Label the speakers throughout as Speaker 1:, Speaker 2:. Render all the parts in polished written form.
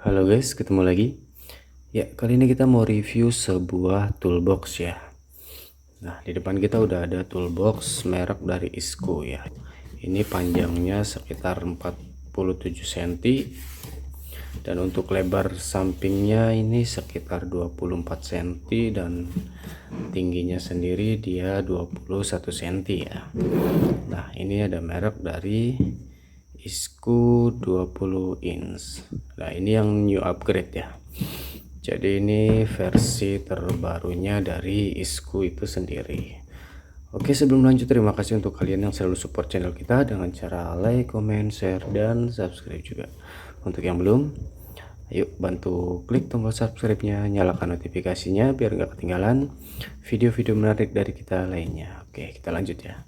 Speaker 1: Halo guys, ketemu lagi. Ya, kali ini kita mau review sebuah toolbox ya. Nah, di depan kita udah ada toolbox merek dari Isco ya. Ini panjangnya sekitar 47 cm dan untuk lebar sampingnya ini sekitar 24 cm dan tingginya sendiri dia 21 cm ya. Nah, ini ada merek dari Isco 20 inch. Nah, ini yang new upgrade ya. Jadi ini versi terbarunya dari Isco itu sendiri. Oke, sebelum lanjut, terima kasih untuk kalian yang selalu support channel kita dengan cara like, comment, share, dan subscribe juga. Untuk yang belum, ayo bantu klik tombol subscribe-nya, nyalakan notifikasinya biar nggak ketinggalan video-video menarik dari kita lainnya. Oke, kita lanjut ya.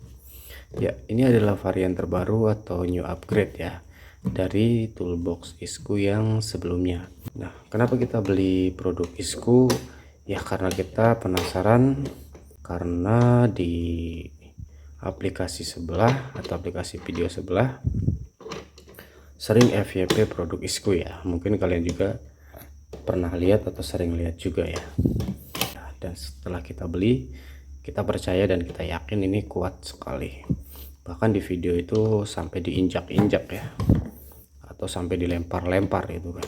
Speaker 1: Ya, ini adalah varian terbaru atau new upgrade ya dari toolbox Isco yang sebelumnya. Nah, kenapa kita beli produk Isco? Ya karena kita penasaran, karena di aplikasi sebelah atau aplikasi video sebelah sering FYP produk Isco ya. Mungkin kalian juga pernah lihat atau sering lihat juga ya. Nah, dan setelah kita beli, kita percaya dan kita yakin ini kuat sekali. Bahkan di video itu sampai diinjak-injak ya, atau sampai dilempar-lempar gitu kan.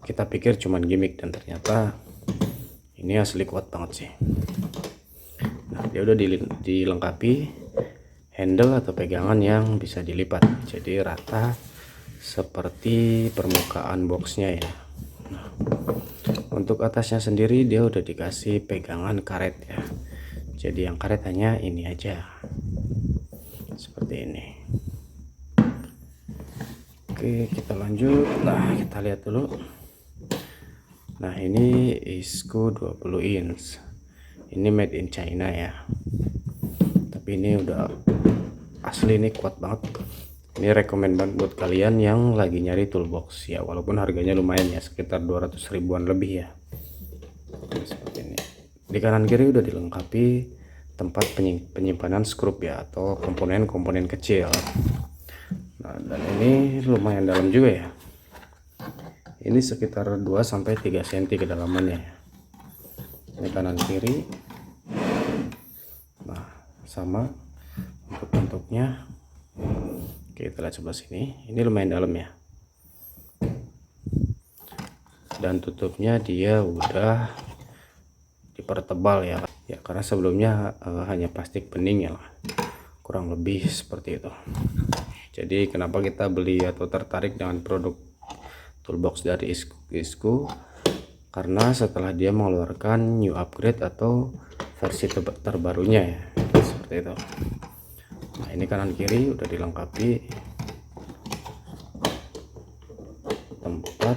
Speaker 1: Kita pikir cuman gimmick dan ternyata ini asli kuat banget sih. Nah, dia udah dilengkapi handle atau pegangan yang bisa dilipat jadi rata seperti permukaan boxnya ya. Nah, untuk atasnya sendiri dia udah dikasih pegangan karet ya. Jadi yang karet hanya ini aja, seperti ini. Oke, kita lanjut. Nah, kita lihat dulu. Nah, ini Isco 20 inch. Ini made in China ya. Tapi ini udah asli, ini kuat banget. Ini rekomend banget buat kalian yang lagi nyari toolbox ya, walaupun harganya lumayan ya, sekitar 200 ribuan lebih ya. Seperti ini. Di kanan kiri udah dilengkapi tempat penyimpanan skrup ya, atau komponen-komponen kecil. Nah, dan ini lumayan dalam juga ya. Ini sekitar 2-3 cm kedalamannya ya. Ini kanan kiri. Nah, sama untuk bentuknya. Oke, kita lihat sebelah sini. Ini lumayan dalam ya. Dan tutupnya dia udah dipertebal ya. Ya, karena sebelumnya hanya plastik bening ya. Kurang lebih seperti itu. Jadi kenapa kita beli atau tertarik dengan produk toolbox dari Isco? Karena setelah dia mengeluarkan new upgrade atau versi terbarunya ya, seperti itu. Nah, ini kanan kiri udah dilengkapi tempat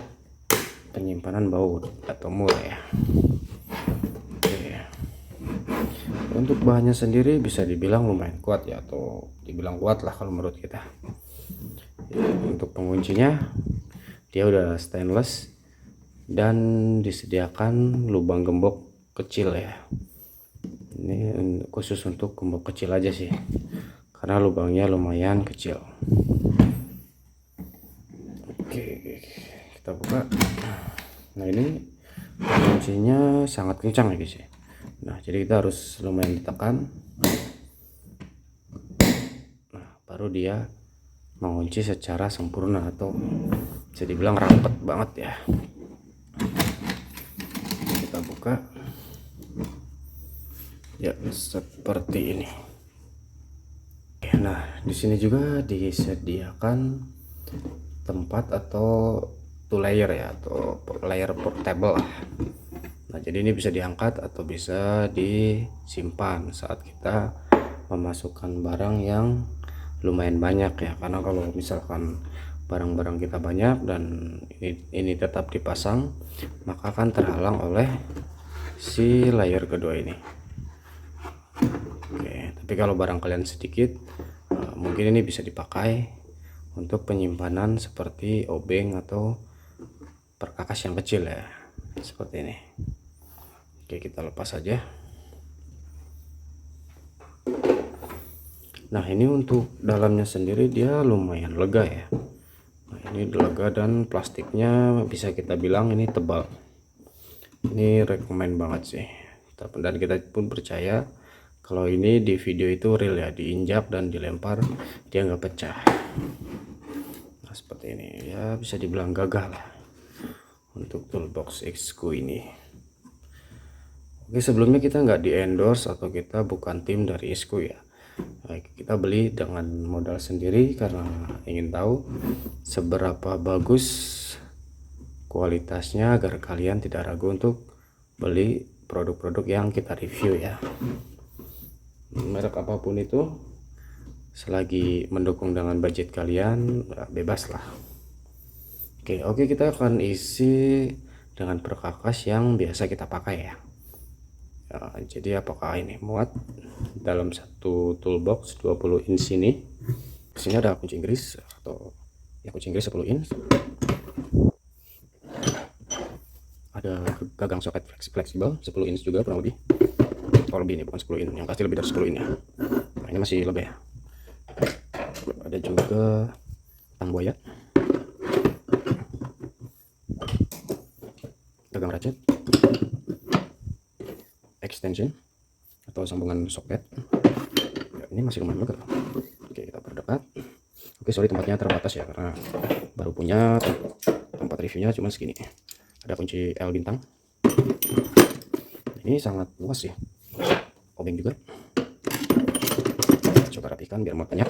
Speaker 1: penyimpanan baut atau mur ya. Oke. Untuk bahannya sendiri bisa dibilang lumayan kuat ya, atau dibilang kuat lah kalau menurut kita. Untuk penguncinya dia udah stainless dan disediakan lubang gembok kecil ya. Ini khusus untuk gembok kecil aja sih, karena lubangnya lumayan kecil. Oke, kita buka. Nah, ini kuncinya sangat kencang ya guys ya. Nah, jadi kita harus lumayan ditekan. Nah, baru dia mengunci secara sempurna atau bisa dibilang rapet banget ya. Kita buka ya, seperti ini. Nah, di sini juga disediakan tempat atau two layer ya, atau layer portable lah. Nah, jadi ini bisa diangkat atau bisa disimpan saat kita memasukkan barang yang lumayan banyak ya. Karena kalau misalkan barang-barang kita banyak dan ini tetap dipasang, maka akan terhalang oleh si layer kedua ini. Oke, tapi kalau barang kalian sedikit, mungkin ini bisa dipakai untuk penyimpanan seperti obeng atau perkakas yang kecil ya, seperti ini. Oke, kita lepas saja. Nah, ini untuk dalamnya sendiri dia lumayan lega ya. Nah, Ini lega dan plastiknya bisa kita bilang ini tebal. Ini rekomen banget sih, dan kita pun percaya kalau ini di video itu real ya, diinjak dan dilempar dia nggak pecah. Nah seperti ini ya, bisa dibilang gagah lah untuk toolbox Xku ini. Oke, sebelumnya kita nggak di endorse atau kita bukan tim dari Xku ya. Nah, kita beli dengan modal sendiri karena ingin tahu seberapa bagus kualitasnya agar kalian tidak ragu untuk beli produk-produk yang kita review ya. Merek apapun itu, selagi mendukung dengan budget kalian, bebas lah. Oke, kita akan isi dengan perkakas yang biasa kita pakai ya. Jadi apakah ini muat dalam satu toolbox 20 inch ini? Sini ada kunci Inggris atau ya kunci Inggris 10 inch. Ada gagang soket fleksibel 10 inch juga kurang lebih. Kalau lebih ini bukan 10 inch, yang pasti lebih dari 10 inch ya. Nah, ini masih lebih ya. Ada juga tang buaya, gagang ratchet, extension atau sambungan soket ya, ini masih lumayan lega. Oke, kita perdekat. Oke, sorry tempatnya terbatas ya karena baru punya, tempat reviewnya cuma segini. Ada kunci L bintang, ini sangat luas sih. Obeng juga, coba rapikan biar muat banyak.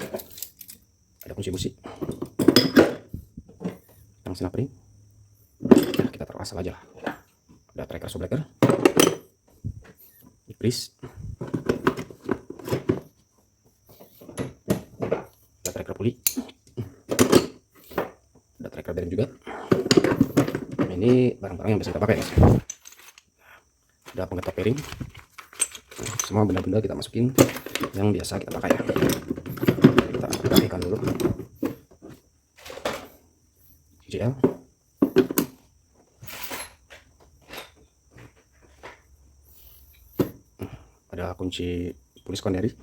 Speaker 1: Ada kunci busi, tang snap-ring ya, kita taruh asal aja lah. Ada tracker shoebreaker, iblis, ada tracker puli, ada tracker bearing juga. Ini barang-barang yang bisa kita pakai guys. Ada pengetop bearing. Semua benda-benda kita masukin yang biasa kita pakai ya. Kita rapikan dulu. JL, ada kunci pulis konderi,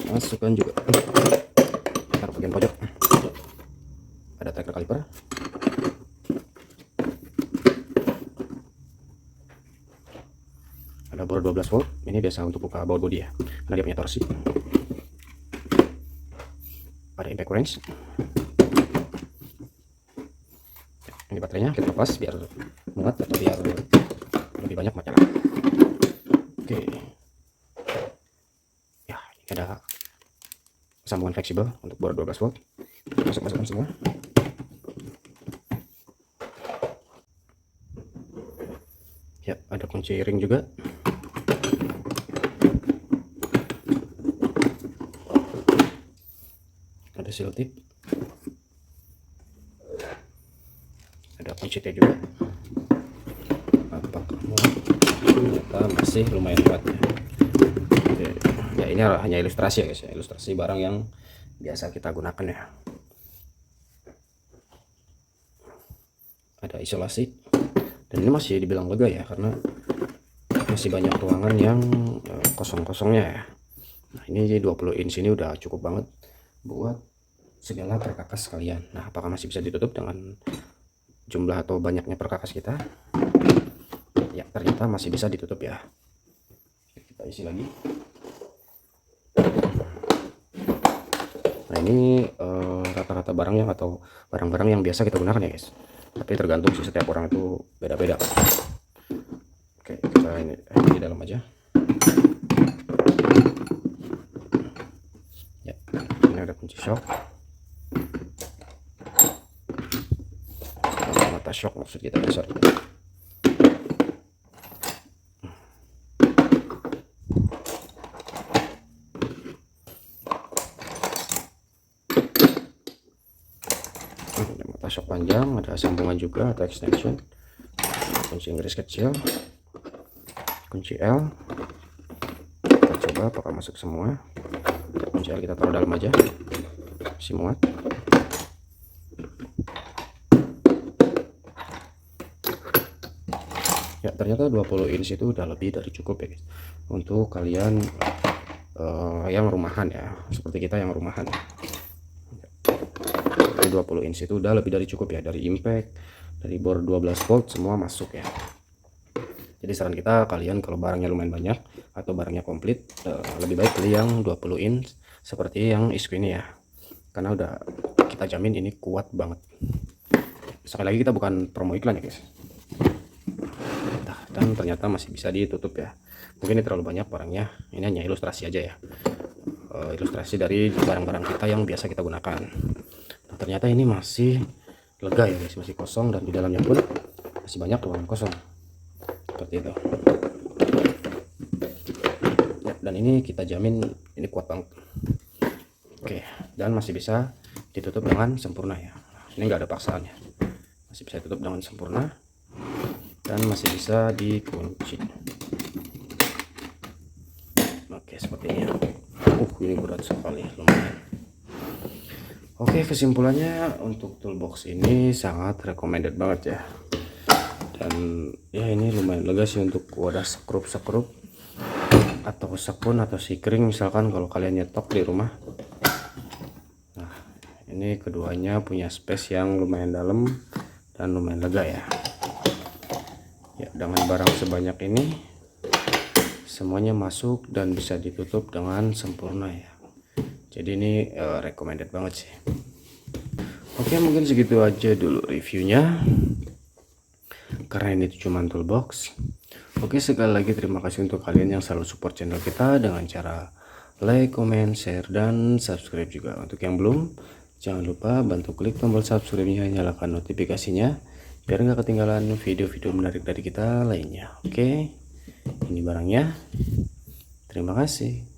Speaker 1: masukkan juga. Taruh bagian pojok. Ada tracker kaliper, ada bor 12 volt. Ini biasa untuk buka baut bodi ya, karena dia punya torsi. Ada impact wrench. Ini baterainya kita lepas biar muat atau biar lebih banyak muatnya lah. Oke ya, ini ada sambungan fleksibel untuk bor 12 volt. Masukkan semua. Ya, ada kunci ring juga. Ada seal tip. Ada kunci T juga. Apakah muat? Ternyata masih lumayan kuat ya. Oke. Ya, ini hanya ilustrasi ya guys ya, ilustrasi barang yang biasa kita gunakan ya. Ada isolasi, dan ini masih dibilang lega ya karena masih banyak ruangan yang kosong-kosongnya ya. Nah, ini 20 inch ini udah cukup banget buat segala perkakas kalian. Nah, apakah masih bisa ditutup dengan jumlah atau banyaknya perkakas kita? Ya, ternyata masih bisa ditutup ya. Kita isi lagi. Nah, ini rata-rata barang yang atau barang-barang yang biasa kita gunakan ya guys, tapi tergantung sih, setiap orang itu beda-beda. Oke, kita ini di dalam aja ya. Ini ada kunci shock, mata shock maksud kita, sorry. Ada mata shock panjang, ada sambungan juga atau extension, kunci Inggris kecil, kunci L. Kita coba apakah masuk semua. Kunci L kita taruh dalam aja, masih muat. Ya, ternyata 20 inch itu udah lebih dari cukup ya guys, untuk kalian yang rumahan ya, seperti kita yang rumahan. 20 inch itu udah lebih dari cukup ya, dari impact, dari bor 12 volt semua masuk ya. Jadi saran kita, kalian kalau barangnya lumayan banyak atau barangnya komplit, lebih baik beli yang 20 inch seperti yang isku ini ya, karena udah kita jamin ini kuat banget. Sekali lagi kita bukan promo iklan ya guys. Dan ternyata masih bisa ditutup ya. Mungkin ini terlalu banyak barangnya, ini hanya ilustrasi aja ya, ilustrasi dari barang-barang kita yang biasa kita gunakan. Nah, ternyata ini masih lega ya guys, masih kosong, dan di dalamnya pun masih banyak ruangan kosong seperti itu ya. Dan ini kita jamin ini kuat banget. Oke, dan masih bisa ditutup dengan sempurna ya. Ini enggak ada paksaannya, masih bisa ditutup dengan sempurna dan masih bisa dikunci. Oke, seperti ini. Ini berat sekali, lumayan. Oke, kesimpulannya untuk toolbox ini sangat recommended banget ya. Dan ya ini lumayan lega sih untuk wadah sekrup atau sekun atau sikring misalkan kalau kalian nyetok di rumah. Nah, ini keduanya punya space yang lumayan dalam dan lumayan lega ya. Ya, dengan barang sebanyak ini semuanya masuk dan bisa ditutup dengan sempurna ya. Jadi ini recommended banget sih. Oke, mungkin segitu aja dulu reviewnya, karena ini cuma toolbox. Oke, sekali lagi terima kasih untuk kalian yang selalu support channel kita dengan cara like, comment, share, dan subscribe juga. Untuk yang belum, jangan lupa bantu klik tombol subscribe-nya, nyalakan notifikasinya biar nggak ketinggalan video-video menarik dari kita lainnya. Oke, ini barangnya. Terima kasih.